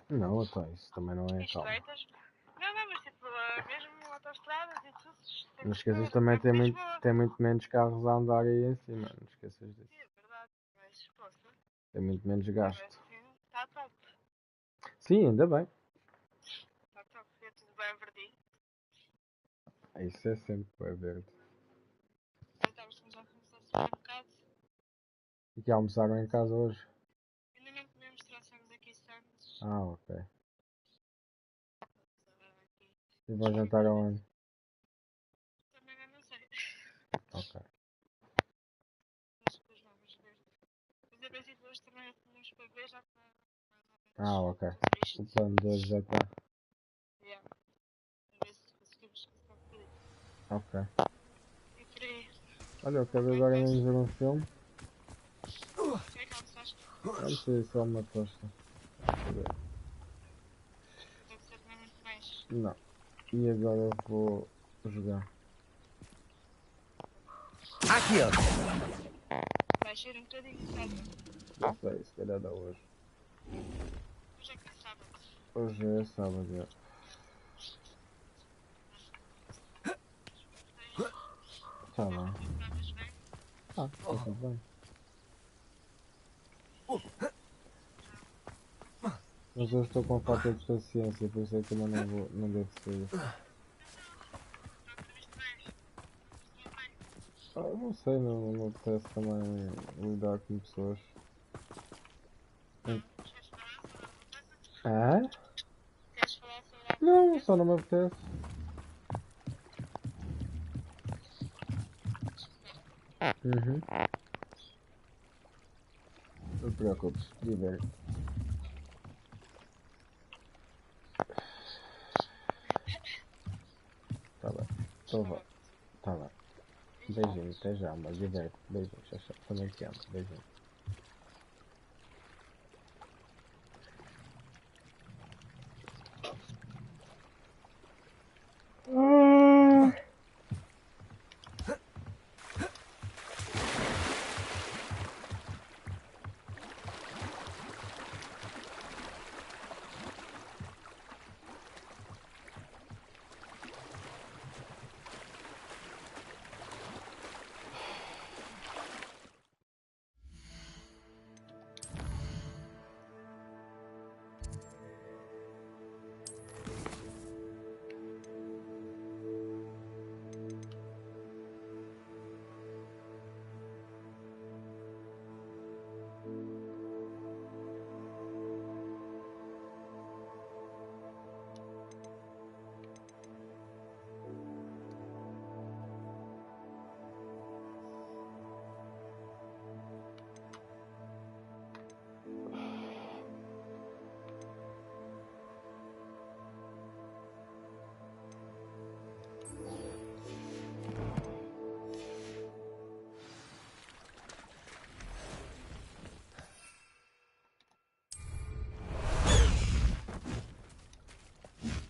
Não, então isso também não é, calma. Estreitas. Não, mas tipo, mesmo autoestradas e tudo. Não esqueças também tem muito menos carros a andar aí em cima, não esqueças disso. Sim, é verdade, mas poxa. Tem muito menos gasto. Está top. Sim, ainda bem. Está top, é tudo bem verdinho. Isso é sempre bem verde. Estamos já a começar a subir um bocado. E que almoçaram em casa hoje? Ainda não comemos, trouxemos aqui sandes. Ah, ok. E vão jantar aonde? Também não sei. Ok. Mas depois vamos ver. Mas a princípio hoje também tínhamos para ver já para Ah, ok. O plano de hoje já está. Yeah. A ver se conseguimos descansar um bocadinho. Ok. E por aí. Olha, eu acabei agora de ver um filme. O que é que almoçaste? Não sei só uma tosta. Deve ser também muito mais. Não. E agora eu vou jogar. Aqui, ó. Vai ser um bocadinho, sabe? Não sei, se calhar dá hoje. Hoje é que é sábado. Hoje é sábado, já. Tá lá. Ah, está tudo bem. Mas eu estou com falta de paciência, por isso é que também não devo sair. Ah, não sei, não apetece também lidar com pessoas. Ah? Queres falar sobre a Não, só não me apetece. Uhum. Não te preocupes, diverte. Tá bem, então vá. Tá bem. Beijinho, até já, mas diverte. Beijinho, tchau. Também te amo, beijinho.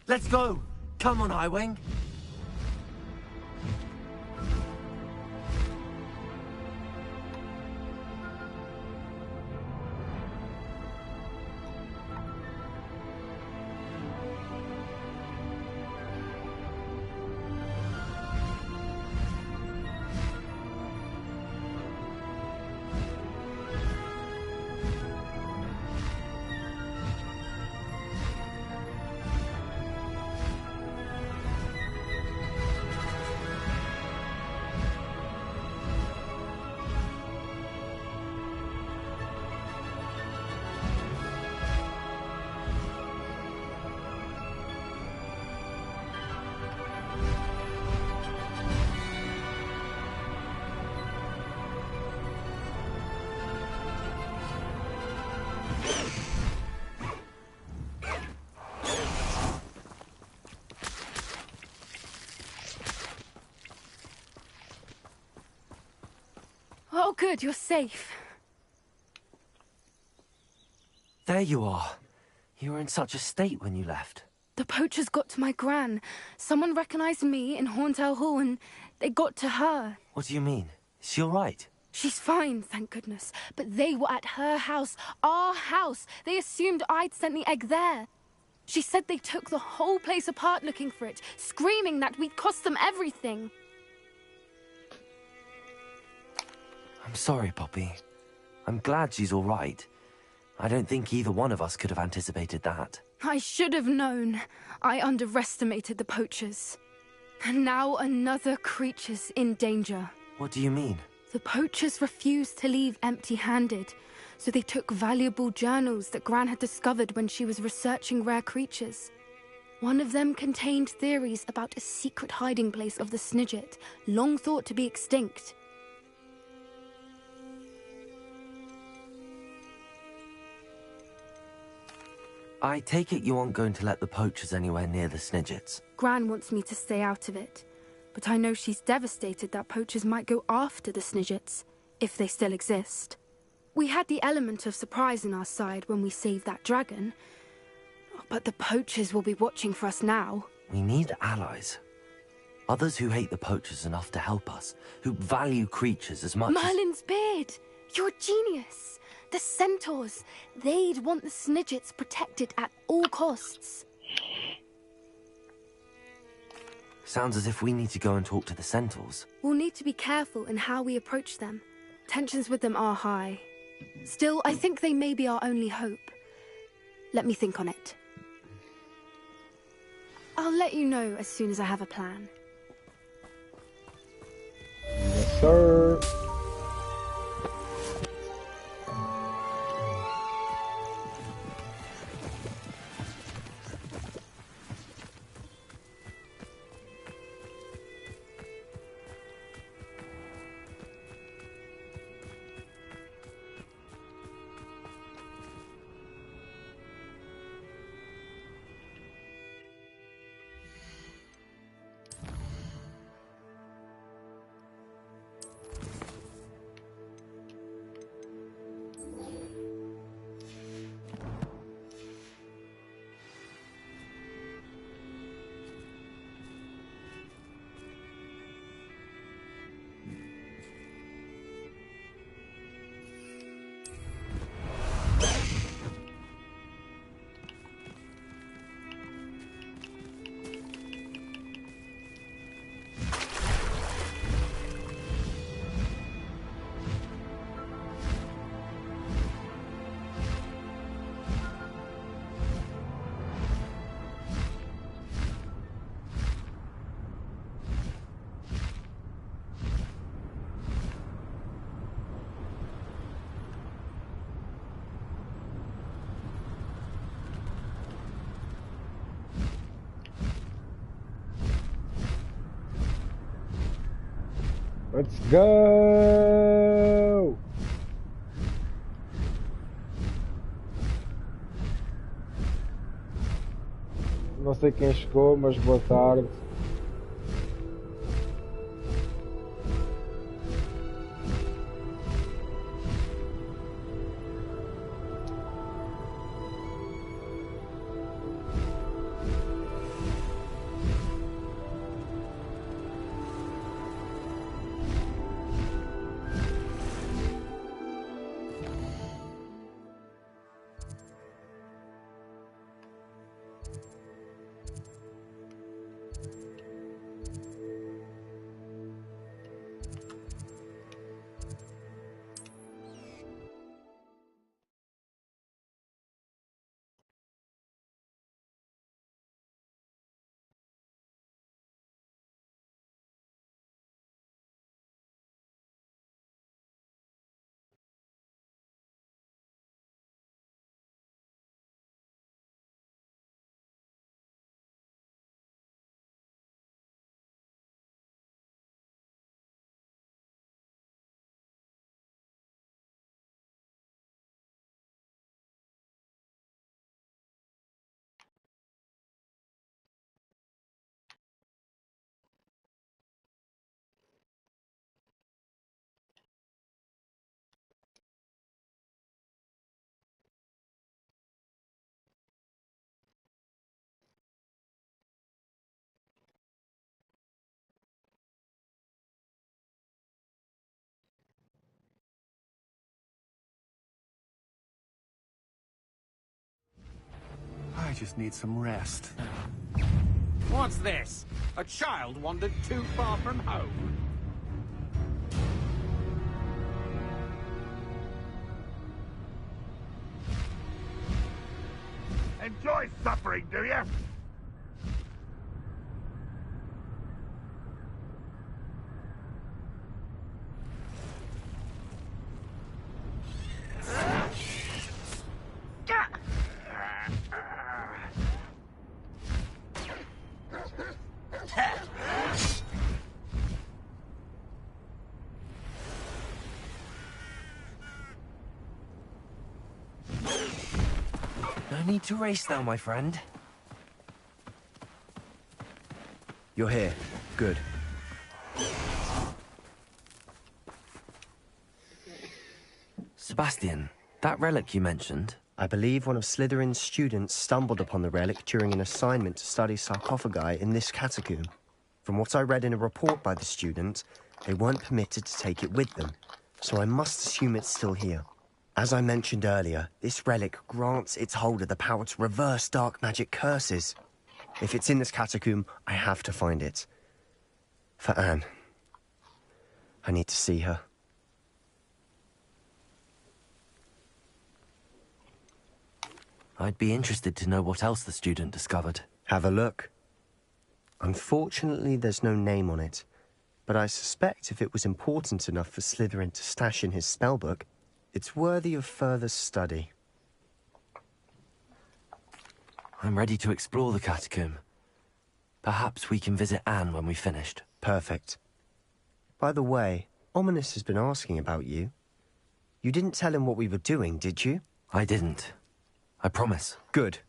Let's go. Come on, Highwing. Oh, good, you're safe. There you are. You were in such a state when you left. The poachers got to my gran. Someone recognized me in Horntail Hall and they got to her. What do you mean? Is she all right? She's fine, thank goodness. But they were at her house, our house. They assumed I'd sent the egg there. She said they took the whole place apart looking for it, screaming that we'd cost them everything. I'm sorry, Poppy. I'm glad she's all right. I don't think either one of us could have anticipated that. I should have known. I underestimated the poachers. And now another creature's in danger. What do you mean? The poachers refused to leave empty-handed, so they took valuable journals that Gran had discovered when she was researching rare creatures. One of them contained theories about a secret hiding place of the Snidget, long thought to be extinct. I take it you aren't going to let the poachers anywhere near the Snidgets. Gran wants me to stay out of it, but I know she's devastated that poachers might go after the Snidgets, if they still exist. We had the element of surprise on our side when we saved that dragon, but the poachers will be watching for us now. We need allies. Others who hate the poachers enough to help us, who value creatures as much Merlin's beard! You're a genius! The centaurs! They'd want the Snidgets protected at all costs. Sounds as if we need to go and talk to the centaurs. We'll need to be careful in how we approach them. Tensions with them are high. Still, I think they may be our only hope. Let me think on it. I'll let you know as soon as I have a plan. Yes, sir. Let's go! Não sei quem chegou, mas boa tarde. just need some rest. What's this? A child wandered too far from home? Enjoy suffering, do you? No need to race now, my friend. You're here. Good. Sebastian, that relic you mentioned... I believe one of Slytherin's students stumbled upon the relic during an assignment to study sarcophagi in this catacomb. From what I read in a report by the student, they weren't permitted to take it with them, so I must assume it's still here. As I mentioned earlier, this relic grants its holder the power to reverse dark magic curses. If it's in this catacomb, I have to find it. For Anne. I need to see her. I'd be interested to know what else the student discovered. Have a look. Unfortunately, there's no name on it, but I suspect if it was important enough for Slytherin to stash in his spellbook, it's worthy of further study. I'm ready to explore the catacomb. Perhaps we can visit Anne when we've finished. Perfect. By the way, Ominous has been asking about you. You didn't tell him what we were doing, did you? I didn't. I promise. Good.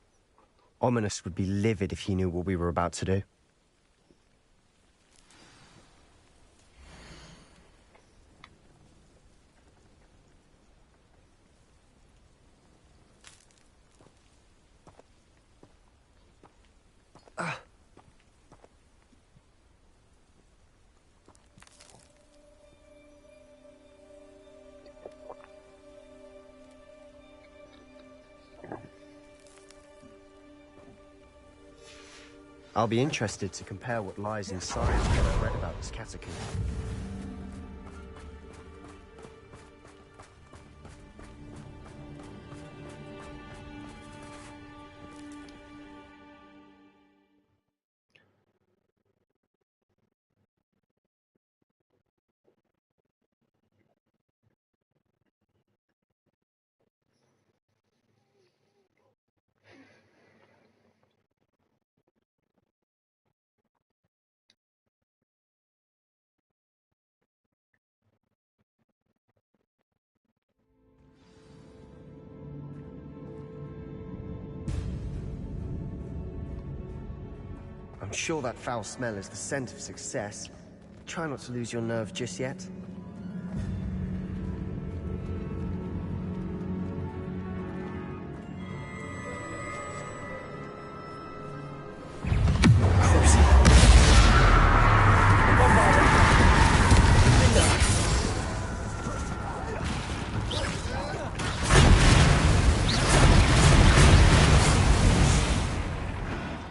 Ominous would be livid if he knew what we were about to do. I'll be interested to compare what lies inside what I read about this catacomb. I'm sure that foul smell is the scent of success. Try not to lose your nerve just yet.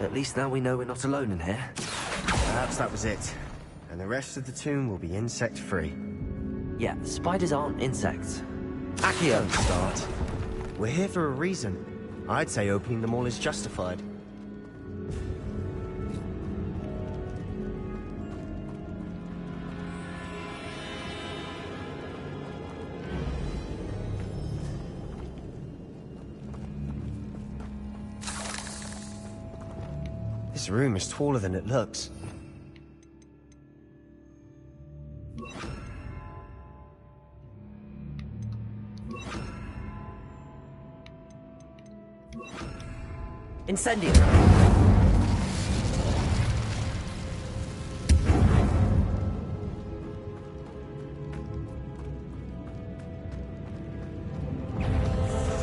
At least now we know we're not alone in here. Perhaps that was it. And the rest of the tomb will be insect-free. Yeah, spiders aren't insects. Accio! Don't start. We're here for a reason. I'd say opening them all is justified. This room is taller than it looks. Incendio!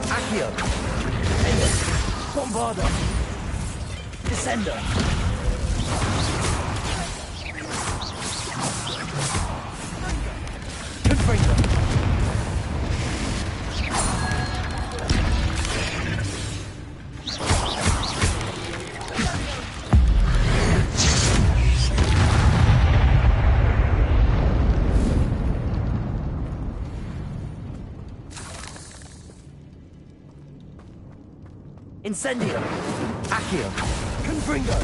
Accio! Bombardo! Descender! Confringo! Incendio! Accio! Confringo!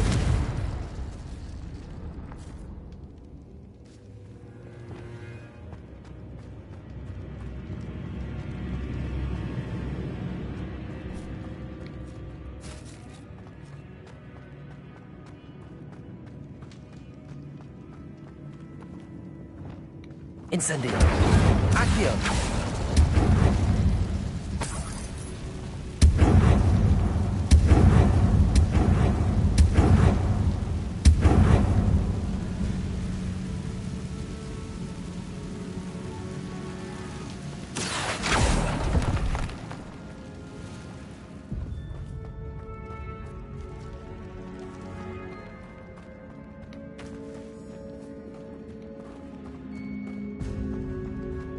Incendio! Accio!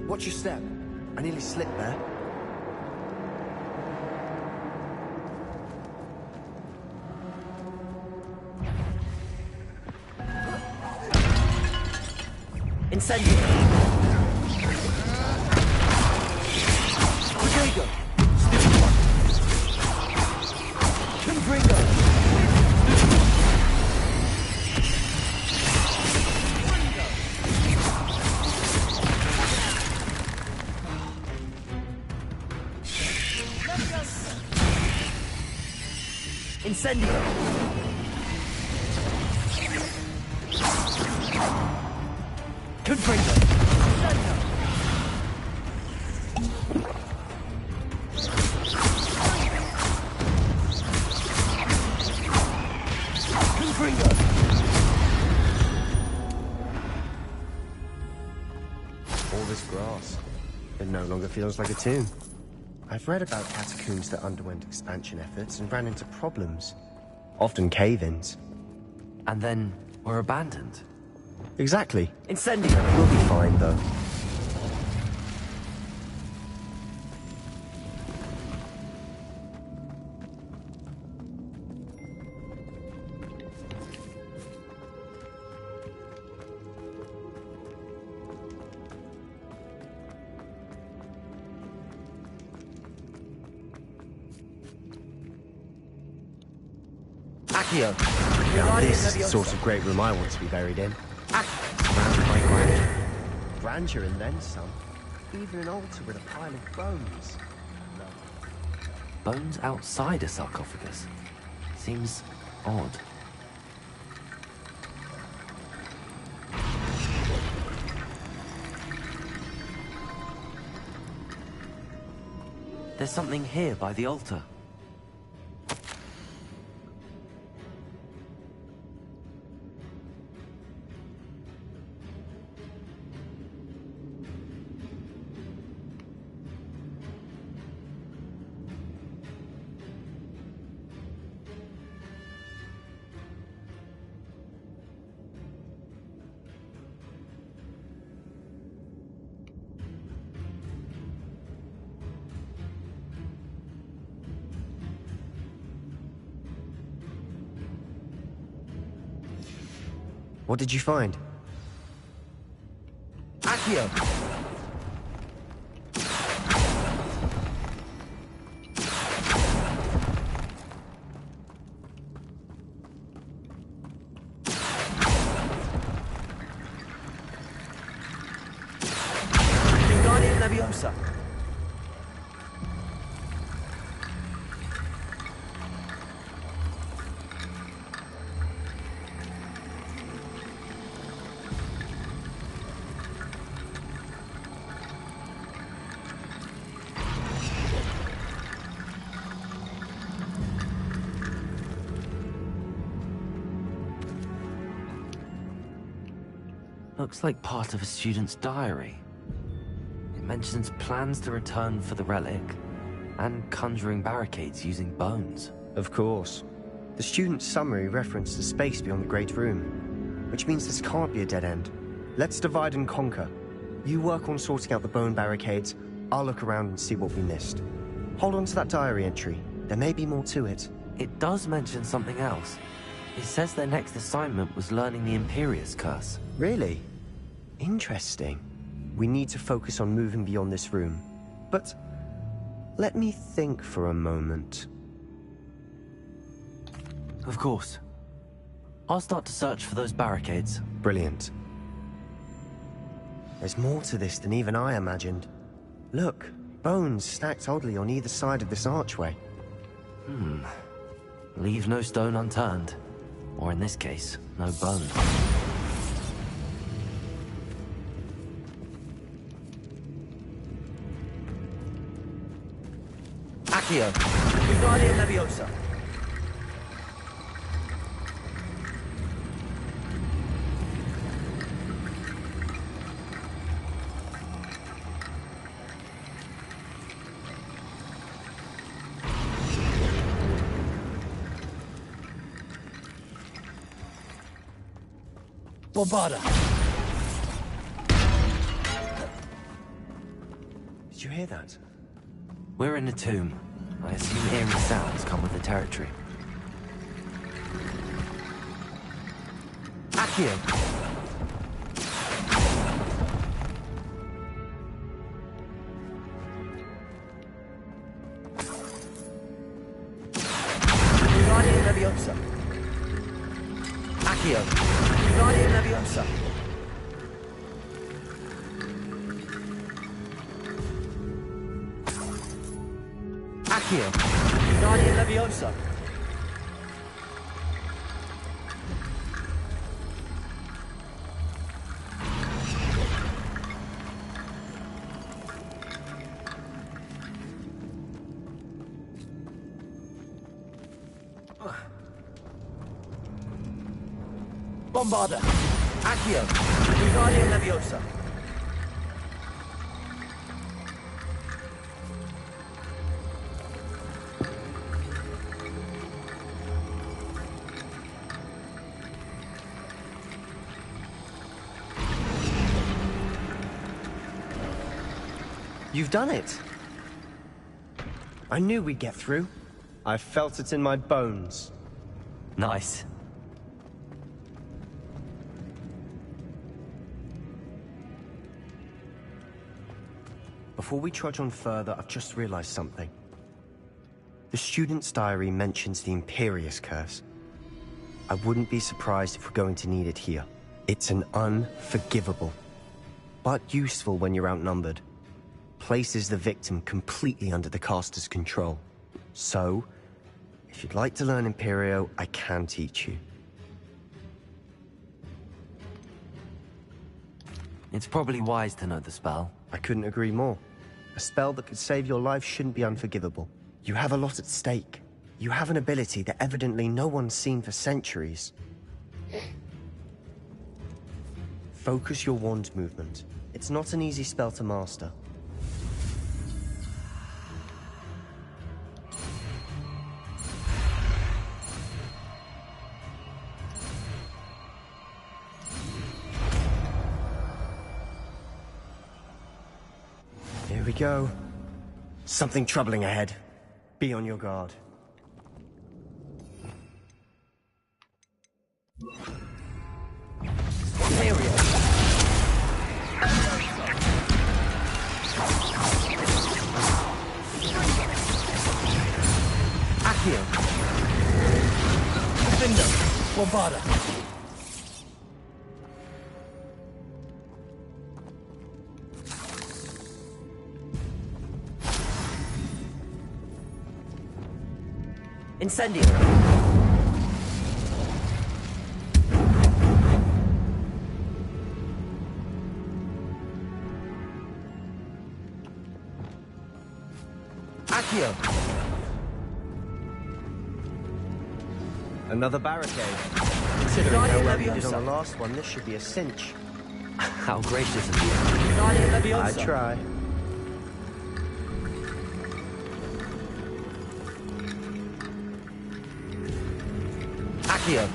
Watch your step. I nearly slipped there. Incendio! Rodrigo! Stupid one! Confringo! Incendio! Confringo! Confringo! All this grass. It no longer feels like a tomb. I've read about catacombs that underwent expansion efforts and ran into problems. Often cave-ins. And then were abandoned. Exactly. Incendio! We'll be fine, though. Accio! Now this is the sort of great room I want to be buried in. Surrounded by grandeur. Grandeur and then some. Even an altar with a pile of bones. Bones outside a sarcophagus. Seems odd. There's something here by the altar. What did you find? Accio! Wingardium Leviosa! Looks like part of a student's diary. It mentions plans to return for the relic, and conjuring barricades using bones. Of course. The student's summary referenced the space beyond the Great Room, which means this can't be a dead end. Let's divide and conquer. You work on sorting out the bone barricades, I'll look around and see what we missed. Hold on to that diary entry. There may be more to it. It does mention something else. It says their next assignment was learning the Imperius Curse. Really? Interesting. We need to focus on moving beyond this room. But let me think for a moment. Of course. I'll start to search for those barricades. Brilliant. There's more to this than even I imagined. Look, bones stacked oddly on either side of this archway. Leave no stone unturned. Or in this case, no bone. Accio. Wingardium Leviosa. Bombarda. Did you hear that? We're in a tomb. I assume eerie sounds come with the territory. Accio. Wingardium Leviosa. Accio. Wingardium Leviosa. Accio. Wingardium Leviosa. Bombarda. Accio. Wingardium Leviosa. You've done it! I knew we'd get through. I felt it in my bones. Nice. Before we trudge on further, I've just realized something. The student's diary mentions the Imperius Curse. I wouldn't be surprised if we're going to need it here. It's an unforgivable, but useful when you're outnumbered. Places the victim completely under the caster's control. So, if you'd like to learn Imperio, I can teach you. It's probably wise to know the spell. I couldn't agree more. A spell that could save your life shouldn't be unforgivable. You have a lot at stake. You have an ability that evidently no one's seen for centuries. Focus your wand movement. It's not an easy spell to master. Here we go. Something troubling ahead. Be on your guard. Ontario. Accio. Findo. Bombarda. Incendio. Accio. Another barricade. Considering how Wingardium well you did on Leviosa. the last one, this should be a cinch. How gracious of you. Wingardium I Leviosa. try. Accio.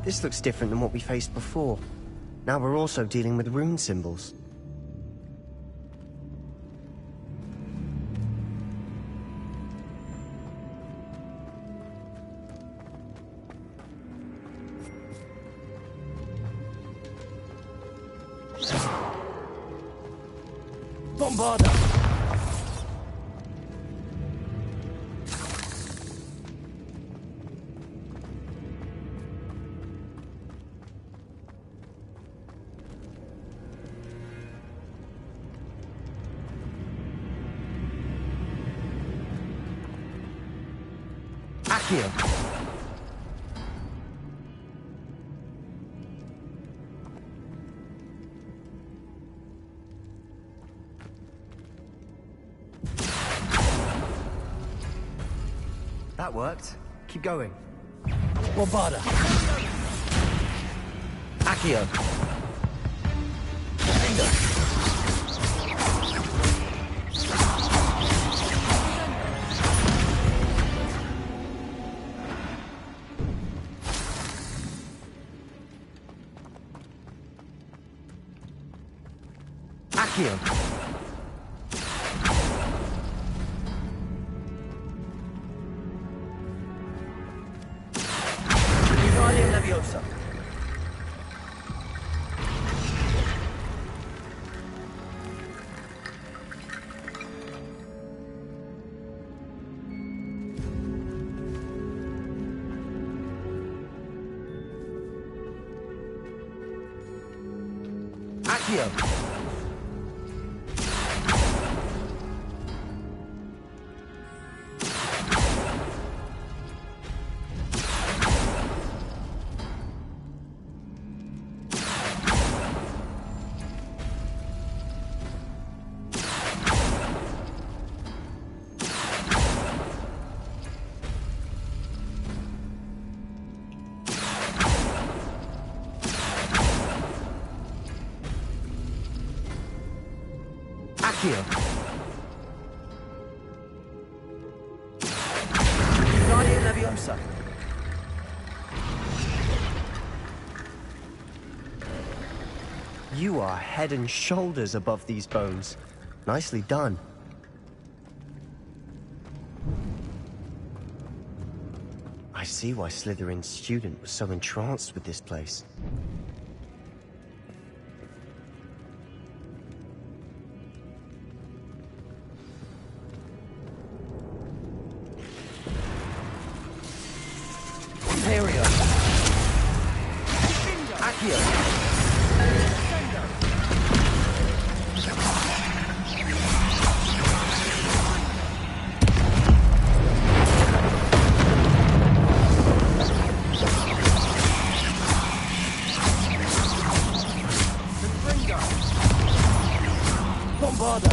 This looks different than what we faced before. Now we're also dealing with rune symbols. Bombarda! Accio! That worked. Keep going. Bombarda! Accio! Accio! Wingardium Leviosa! Accio! Accio! Wingardium Leviosa! You are head and shoulders above these bones. Nicely done. I see why Slytherin's student was so entranced with this place. Imperio! Accio! Bombarda!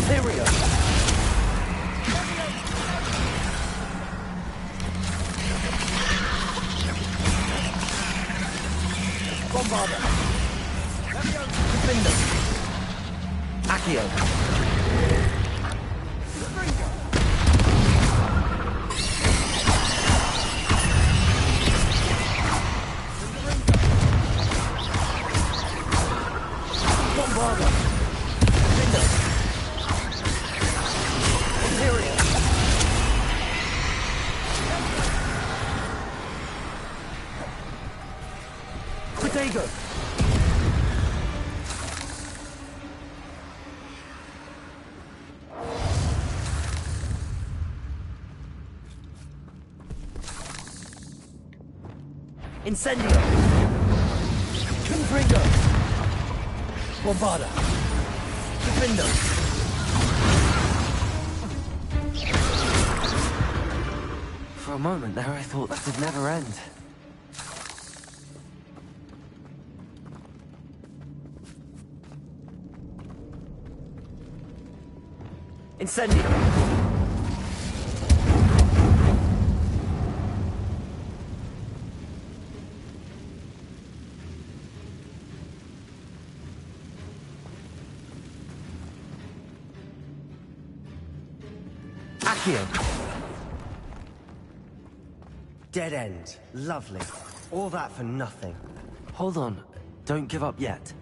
Imperio! Bombarda! Defender! Accio! Bombarda! Defender! Imperio! Protego! Incendio! Confringo! Bombarda! Defender! For a moment there, I thought that would never end. Incendio! Accio! Dead end. Lovely. All that for nothing. Hold on. Don't give up yet.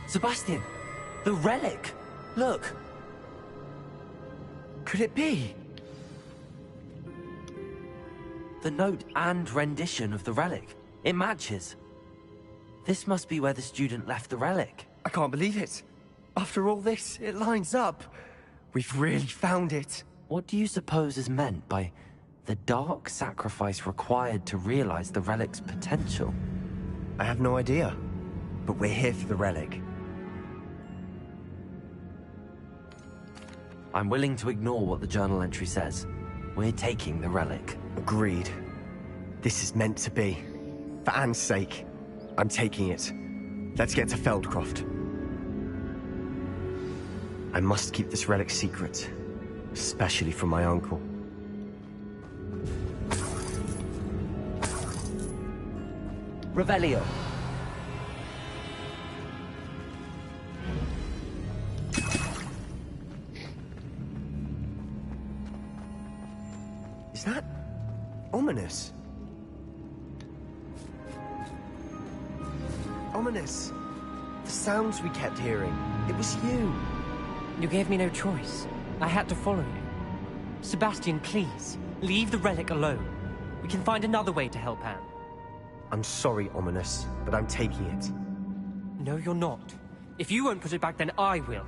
Sebastian! The relic! Look! Could it be? The note and rendition of the relic. It matches. This must be where the student left the relic. I can't believe it. After all this, it lines up. We've really found it. What do you suppose is meant by the dark sacrifice required to realize the relic's potential? I have no idea, but we're here for the relic. I'm willing to ignore what the journal entry says. We're taking the relic. Agreed. This is meant to be. For Anne's sake, I'm taking it. Let's get to Feldcroft. I must keep this relic secret, especially from my uncle. Revelio. Is that ominous? Ominous. The sounds we kept hearing. It was you. You gave me no choice. I had to follow you. Sebastian, please, leave the relic alone. We can find another way to help Anne. I'm sorry, Ominous, but I'm taking it. No, you're not. If you won't put it back, then I will.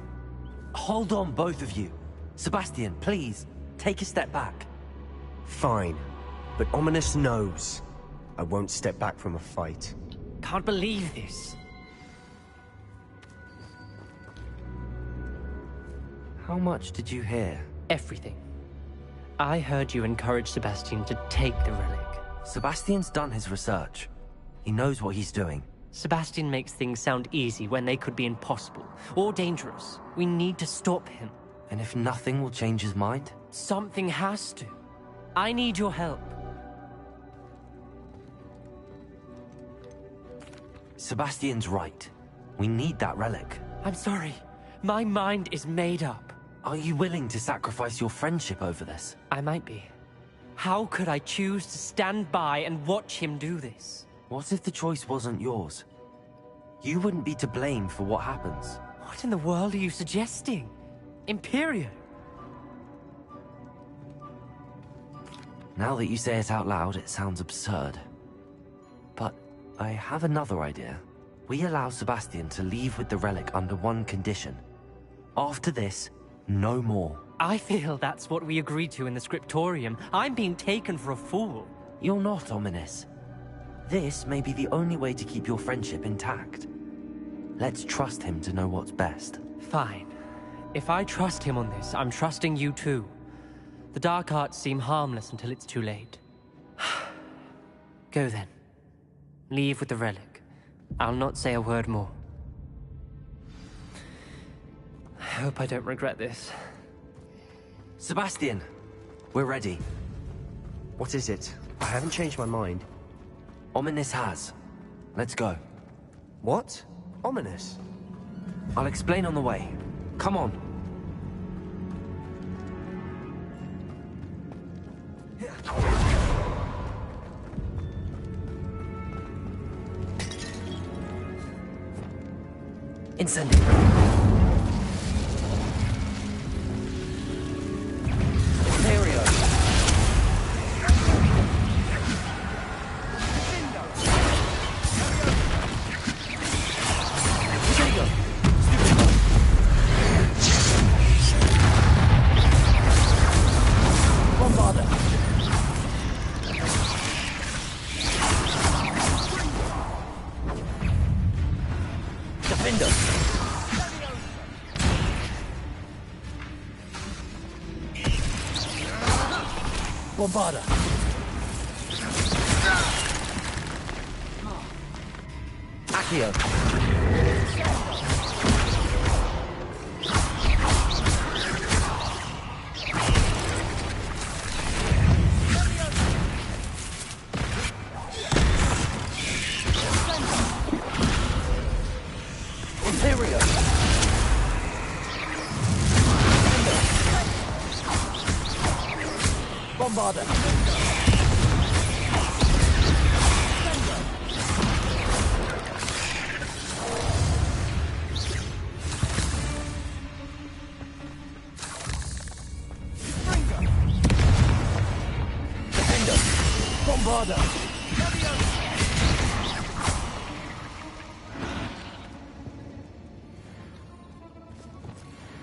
Hold on, both of you. Sebastian, please, take a step back. Fine, but Ominous knows I won't step back from a fight. Can't believe this. How much did you hear? Everything. I heard you encourage Sebastian to take the relic. Sebastian's done his research. He knows what he's doing. Sebastian makes things sound easy when they could be impossible or dangerous. We need to stop him. And if nothing will change his mind? Something has to. I need your help. Sebastian's right. We need that relic. I'm sorry. My mind is made up. Are you willing to sacrifice your friendship over this? I might be. How could I choose to stand by and watch him do this? What if the choice wasn't yours? You wouldn't be to blame for what happens. What in the world are you suggesting? Imperio? Now that you say it out loud, it sounds absurd. But I have another idea. We allow Sebastian to leave with the relic under one condition. After this, no more. I feel that's what we agreed to in the scriptorium. I'm being taken for a fool. You're not, Ominous. This may be the only way to keep your friendship intact. Let's trust him to know what's best. Fine. If I trust him on this, I'm trusting you too. The dark arts seem harmless until it's too late. Go then. Leave with the relic. I'll not say a word more. I hope I don't regret this. Sebastian, we're ready. What is it? I haven't changed my mind. Ominous has. Let's go. What? Ominous? I'll explain on the way. Come on. Incendio. Bombarda. Accio. Imperio. Bombarda.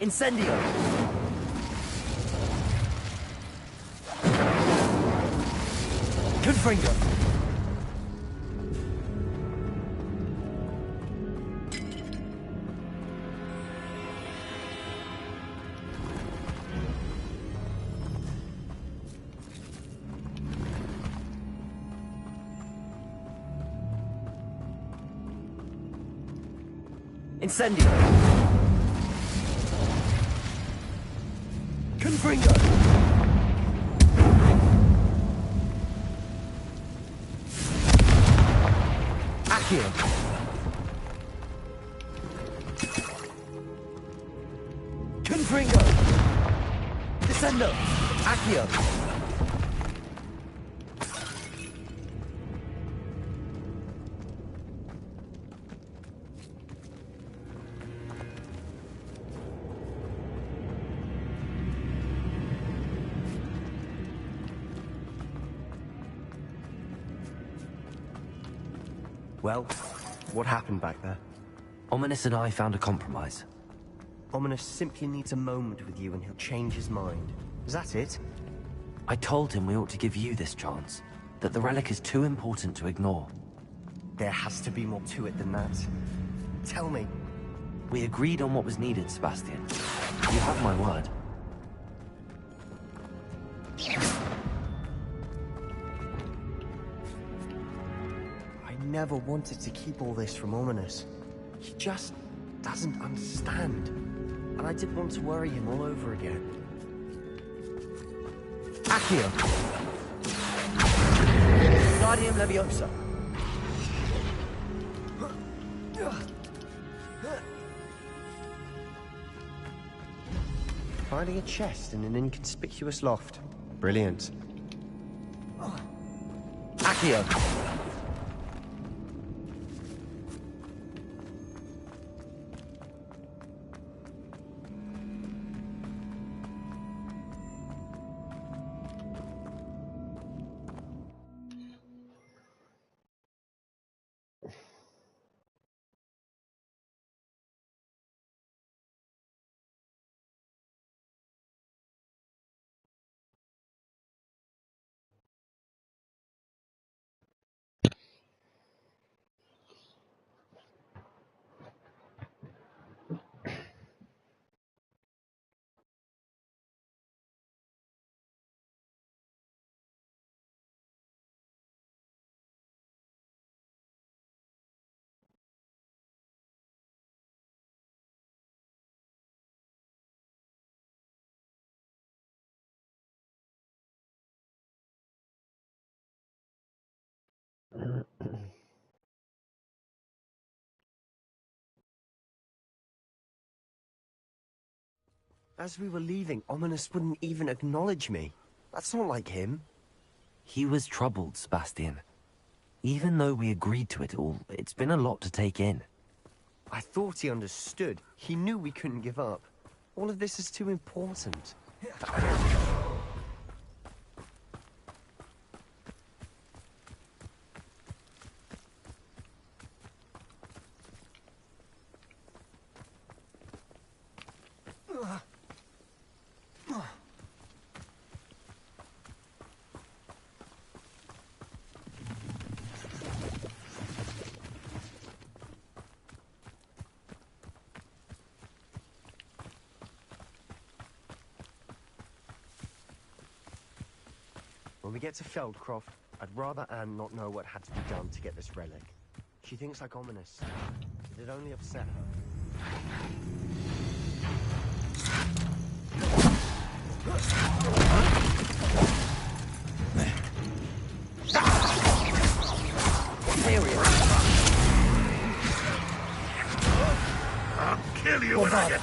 Incendio! Confringo! Incendio! Confringo! Accio! Confringo! Descendo! Accio! Well, what happened back there? Ominous and I found a compromise. Ominous simply needs a moment with you and he'll change his mind. Is that it? I told him we ought to give you this chance, that the relic is too important to ignore. There has to be more to it than that. Tell me. We agreed on what was needed, Sebastian. You have my word. I never wanted to keep all this from Ominous. He just doesn't understand. And I didn't want to worry him all over again. Accio! Guardium Leviosa! Finding a chest in an inconspicuous loft. Brilliant. Accio! As we were leaving, Ominous wouldn't even acknowledge me. That's not like him. He was troubled, Sebastian. Even though we agreed to it all, it's been a lot to take in. I thought he understood. He knew we couldn't give up. All of this is too important. When we get to Feldcroft, I'd rather Anne not know what had to be done to get this relic. She thinks like Ominous. It'd only upset her. I'll kill you when I get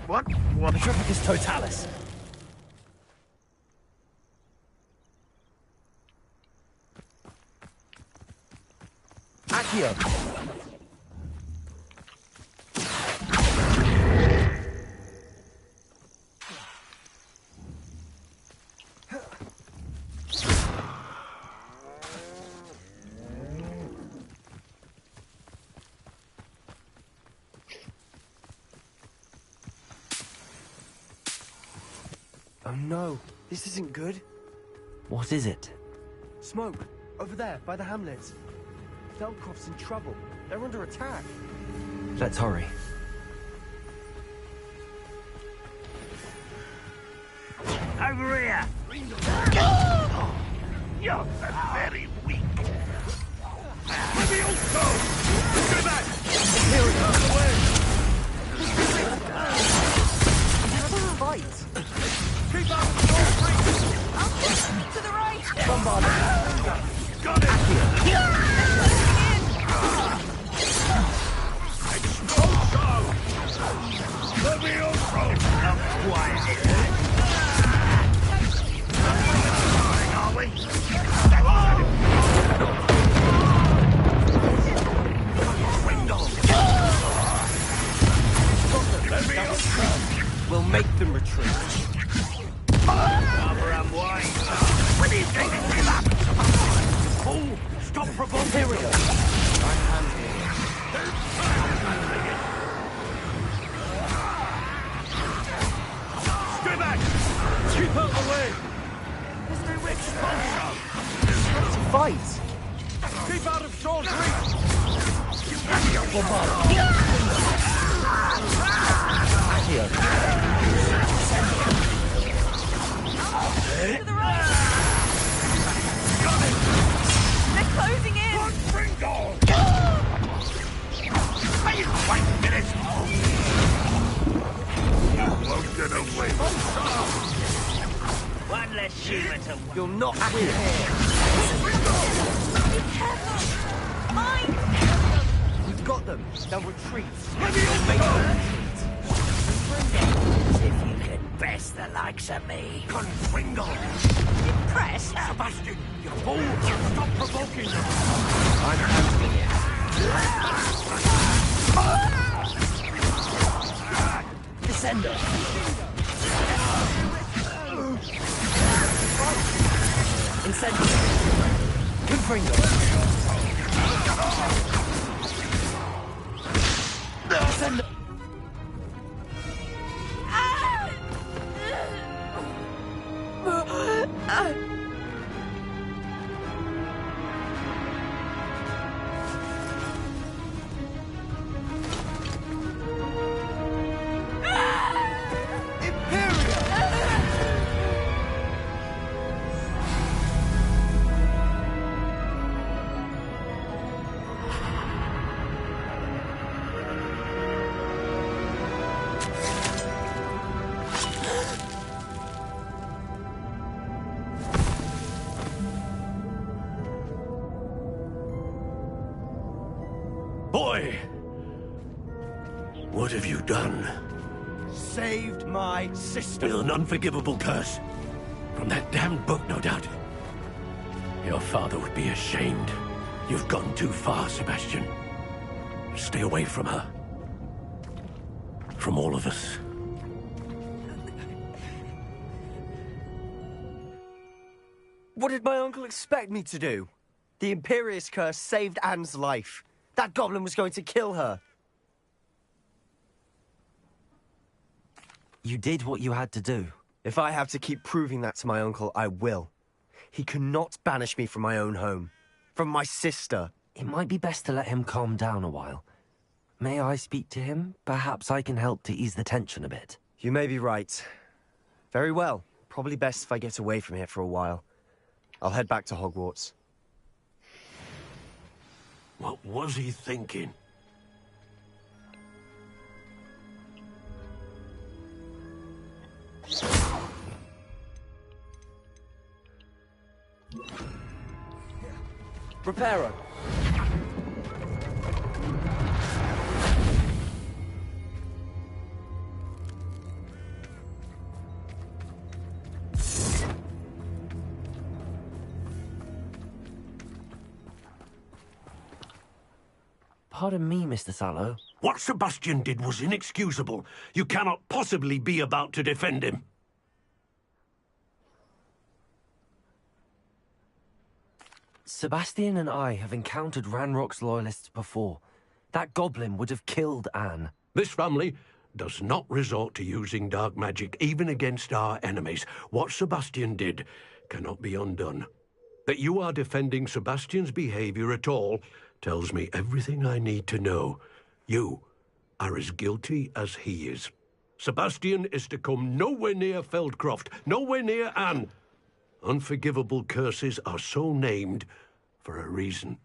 What? Petrificus Totalis. Accio! Oh no, this isn't good. What is it? Smoke, over there, by the hamlet. Velcroft's in trouble. They're under attack. Let's hurry. Over here! You're very weak. Levioso! Go back! Here it comes away! Fight! Keep up! All three! To the right! Bombard! Got it! Exploso! Levioso! Not quiet, are we? We'll make them retreat. Cover and wide. When are you going to give up? Fool! Stop provoking! Here we go. I'm handling it. Stay back! Keep out the way! Expulsion! To fight! Keep out of Saul's reach! To the right! They're closing in! Bingo! Wait 1 minute! You won't get away. One less human to You'll not win here. Be careful! Mine! We've got them. Now retreat. Let me Make them retreat. if you can best the likes of me. Confringo! Press! Sebastian, you fool! Stop provoking them! I'm handling it. Descender! Incendiary. Confringo. Descender. Boy! What have you done? Saved my sister. With an unforgivable curse. From that damned book, no doubt. Your father would be ashamed. You've gone too far, Sebastian. Stay away from her. From all of us. What did my uncle expect me to do? The Imperious curse saved Anne's life. That goblin was going to kill her. You did what you had to do. If I have to keep proving that to my uncle, I will. He cannot banish me from my own home. From my sister. It might be best to let him calm down a while. May I speak to him? Perhaps I can help to ease the tension a bit. You may be right. Very well. Probably best if I get away from here for a while. I'll head back to Hogwarts. What was he thinking? Reparo. Pardon me, Mr. Sallow. What Sebastian did was inexcusable. You cannot possibly be about to defend him. Sebastian and I have encountered Ranrock's loyalists before. That goblin would have killed Anne. This family does not resort to using dark magic even against our enemies. What Sebastian did cannot be undone. That you are defending Sebastian's behavior at all tells me everything I need to know. You are as guilty as he is. Sebastian is to come nowhere near Feldcroft, nowhere near Anne. Unforgivable curses are so named for a reason.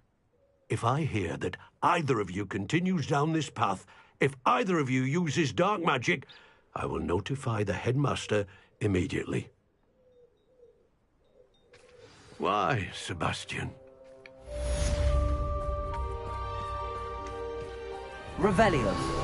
If I hear that either of you continues down this path, if either of you uses dark magic, I will notify the headmaster immediately. Why, Sebastian? Revelio.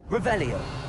Revelio.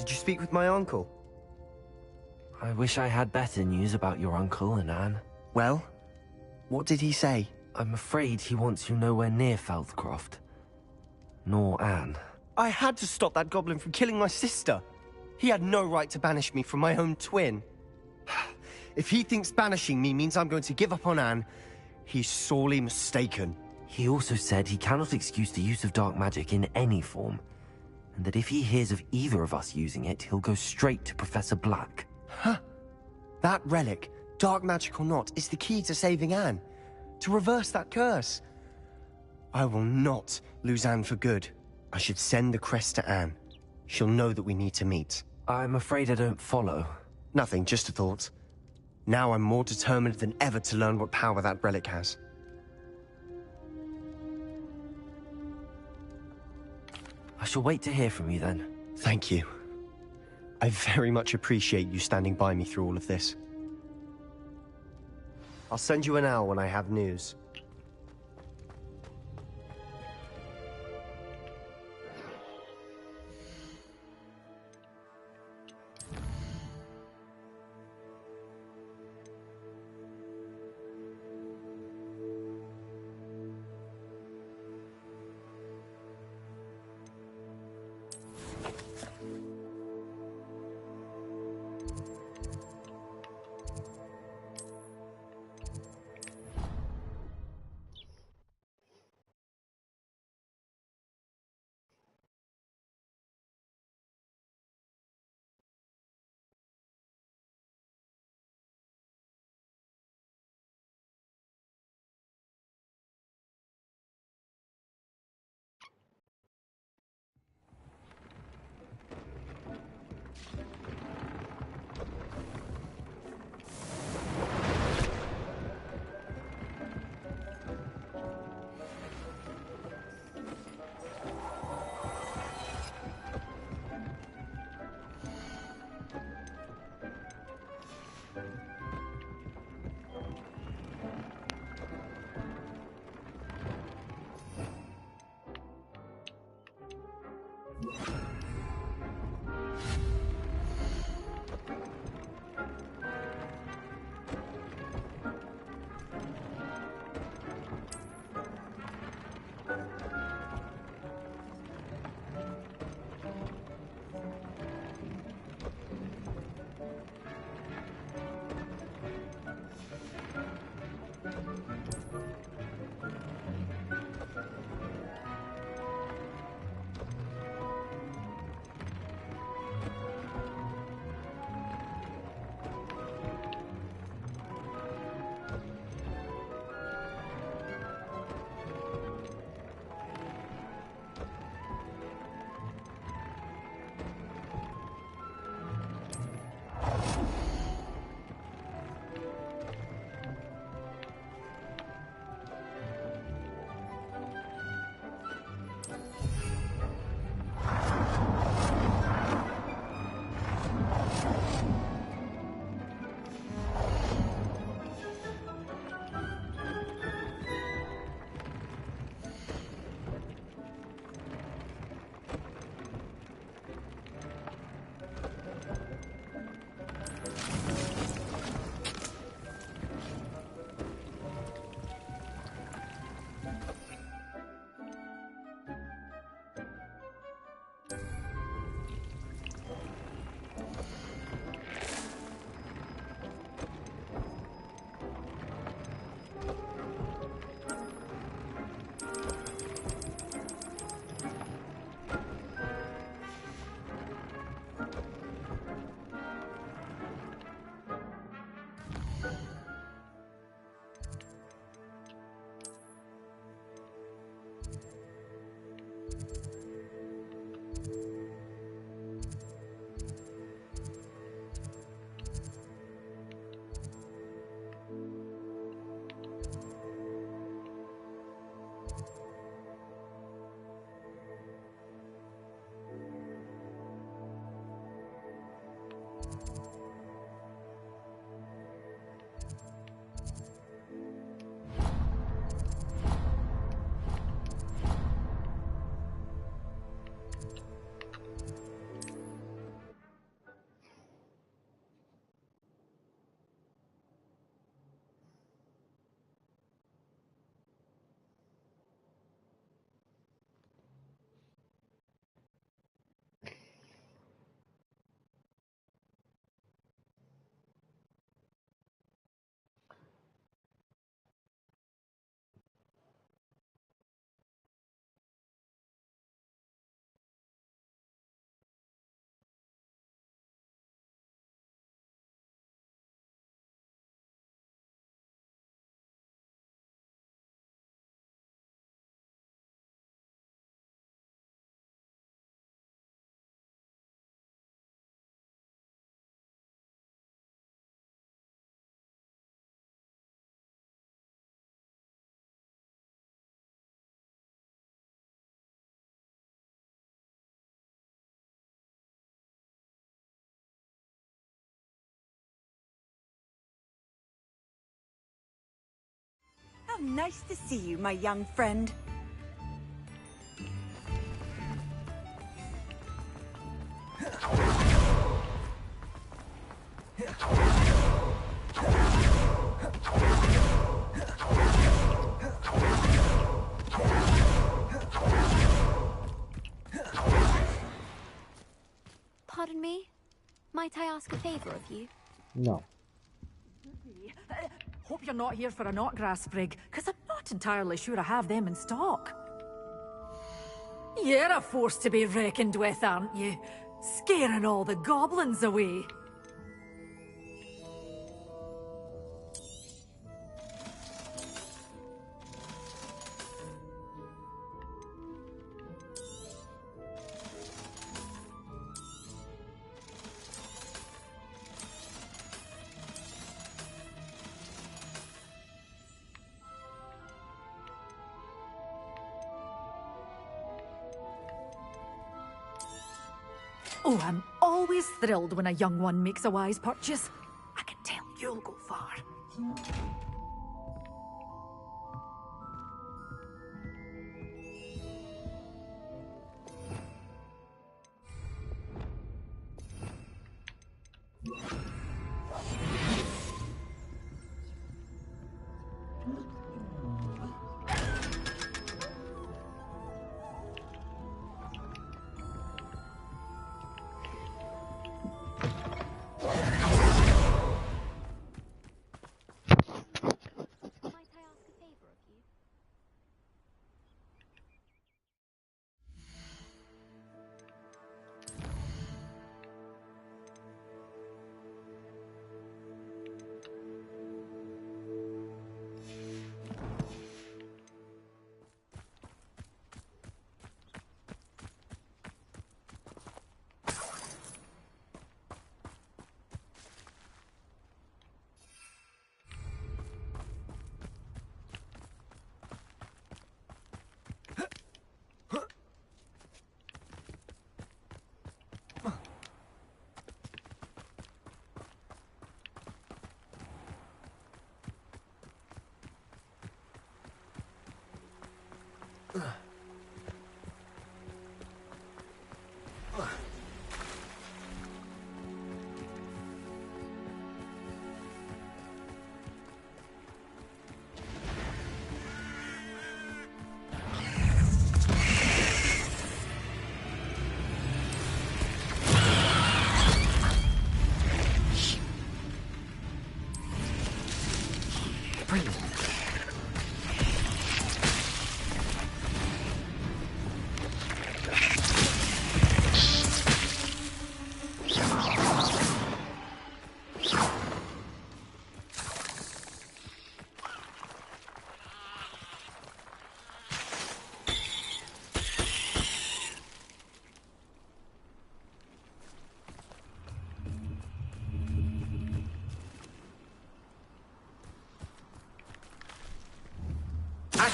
Did you speak with my uncle? I wish I had better news about your uncle and Anne. Well, what did he say? I'm afraid he wants you nowhere near Feldcroft. Nor Anne. I had to stop that goblin from killing my sister. He had no right to banish me from my own twin. If he thinks banishing me means I'm going to give up on Anne, he's sorely mistaken. He also said he cannot excuse the use of dark magic in any form, and that if he hears of either of us using it, he'll go straight to Professor Black. Huh. That relic, dark magic or not, is the key to saving Anne. To reverse that curse. I will not lose Anne for good. I should send the crest to Anne. She'll know that we need to meet. I'm afraid I don't follow. Nothing, just a thought. Now I'm more determined than ever to learn what power that relic has. I shall wait to hear from you then. Thank you. I very much appreciate you standing by me through all of this. I'll send you an owl when I have news. nice to see you, my young friend. Pardon me? Might I ask a favour of you? No. Hope you're not here for an Knotgrass sprig, because I'm not entirely sure I have them in stock. You're a force to be reckoned with, aren't you? Scaring all the goblins away. Oh, I'm always thrilled when a young one makes a wise purchase. I can tell you'll go far.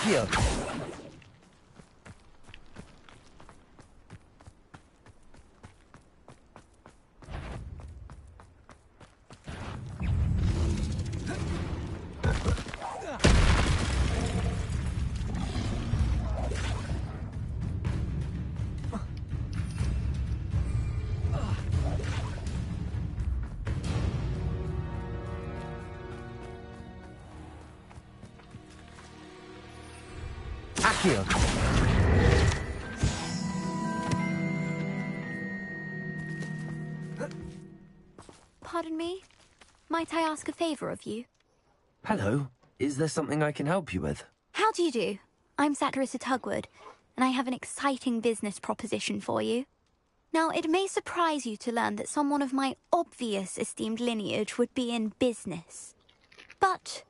Accio! Accio! Pardon me? Might I ask a favour of you? Hello. Is there something I can help you with? How do you do? I'm Satirissa Tugwood, and I have an exciting business proposition for you. Now, it may surprise you to learn that someone of my obvious esteemed lineage would be in business. But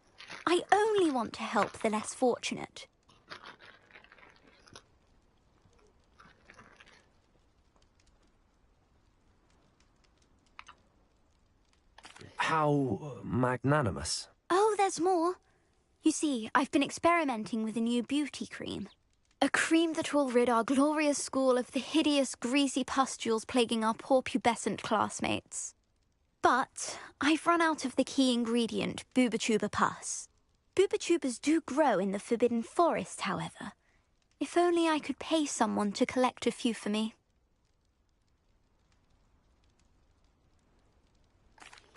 I only want to help the less fortunate. How magnanimous. Oh, there's more. You see, I've been experimenting with a new beauty cream. A cream that will rid our glorious school of the hideous, greasy pustules plaguing our poor pubescent classmates. But I've run out of the key ingredient, booba tuba pus. Boobotubers do grow in the Forbidden Forest, however. If only I could pay someone to collect a few for me.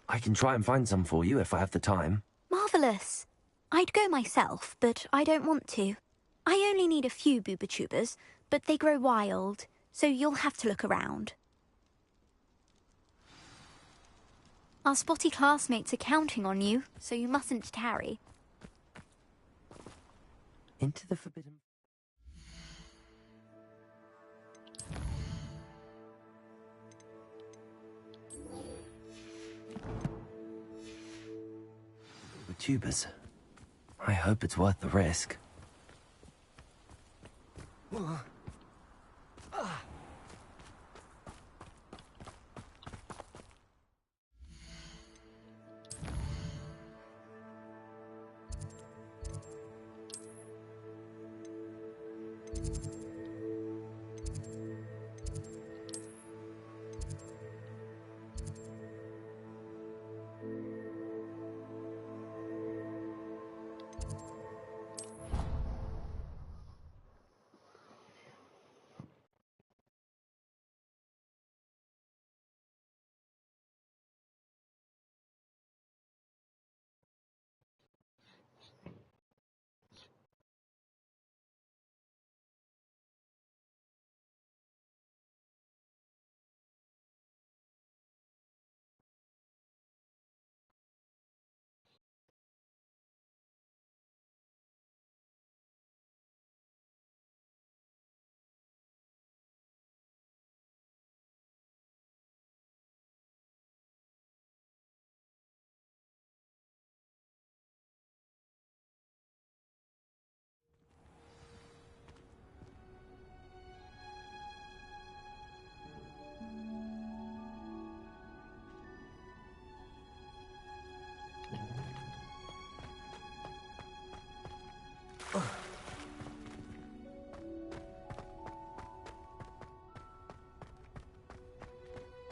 I can try and find some for you if I have the time. Marvellous. I'd go myself, but I don't want to. I only need a few Boobotubers, but they grow wild, so you'll have to look around. Our spotty classmates are counting on you, so you mustn't tarry. Into the Forbidden... Tubers. I hope it's worth the risk.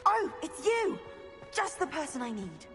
Oh, it's you! Just the person I need.